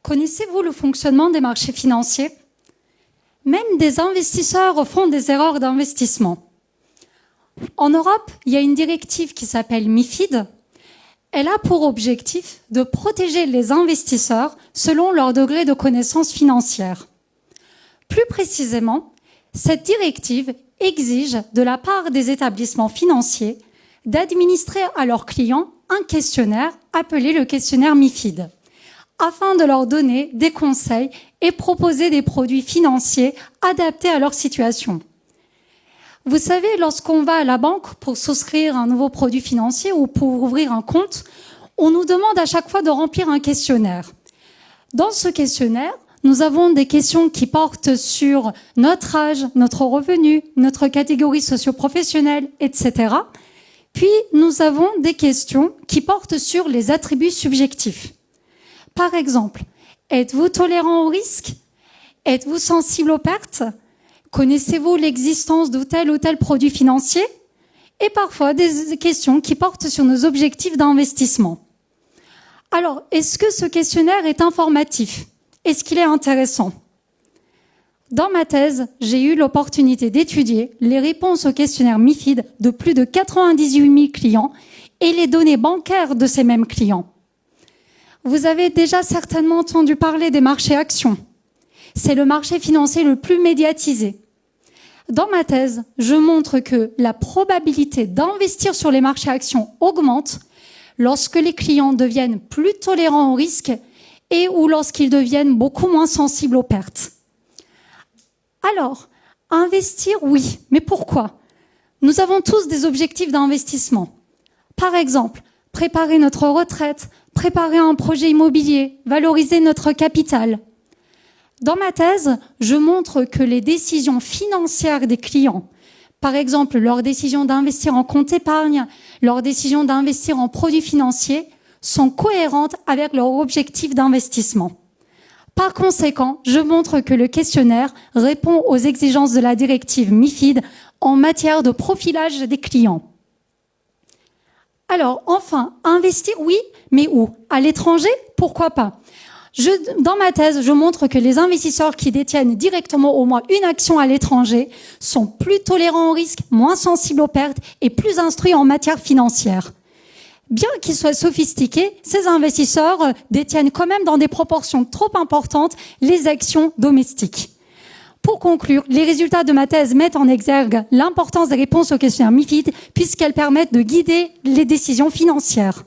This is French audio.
Connaissez-vous le fonctionnement des marchés financiers? Même des investisseurs font des erreurs d'investissement. En Europe, il y a une directive qui s'appelle MiFID. Elle a pour objectif de protéger les investisseurs selon leur degré de connaissance financière. Plus précisément, cette directive exige de la part des établissements financiers d'administrer à leurs clients un questionnaire appelé le questionnaire MiFID, afin de leur donner des conseils et proposer des produits financiers adaptés à leur situation. Vous savez, lorsqu'on va à la banque pour souscrire un nouveau produit financier ou pour ouvrir un compte, on nous demande à chaque fois de remplir un questionnaire. Dans ce questionnaire, nous avons des questions qui portent sur notre âge, notre revenu, notre catégorie socio-professionnelle, etc. Puis, nous avons des questions qui portent sur les attributs subjectifs. Par exemple, êtes-vous tolérant au risque? Êtes-vous sensible aux pertes? Connaissez-vous l'existence de tel ou tel produit financier? Et parfois des questions qui portent sur nos objectifs d'investissement. Alors, est-ce que ce questionnaire est informatif? Est-ce qu'il est intéressant? Dans ma thèse, j'ai eu l'opportunité d'étudier les réponses au questionnaire MiFID de plus de 98 000 clients et les données bancaires de ces mêmes clients. Vous avez déjà certainement entendu parler des marchés actions. C'est le marché financier le plus médiatisé. Dans ma thèse, je montre que la probabilité d'investir sur les marchés actions augmente lorsque les clients deviennent plus tolérants au risque et ou lorsqu'ils deviennent beaucoup moins sensibles aux pertes. Alors, investir, oui, mais pourquoi? Nous avons tous des objectifs d'investissement. Par exemple, préparer notre retraite, préparer un projet immobilier, valoriser notre capital. Dans ma thèse, je montre que les décisions financières des clients, par exemple leur décision d'investir en compte épargne, leur décision d'investir en produits financiers, sont cohérentes avec leur objectif d'investissement. Par conséquent, je montre que le questionnaire répond aux exigences de la directive MiFID en matière de profilage des clients. Alors, enfin, investir, oui, mais où? À l'étranger? Pourquoi pas? Dans ma thèse, je montre que les investisseurs qui détiennent directement au moins une action à l'étranger sont plus tolérants au risque, moins sensibles aux pertes et plus instruits en matière financière. Bien qu'ils soient sophistiqués, ces investisseurs détiennent quand même dans des proportions trop importantes les actions domestiques. Pour conclure, les résultats de ma thèse mettent en exergue l'importance des réponses au questionnaire MiFID puisqu'elles permettent de guider les décisions financières.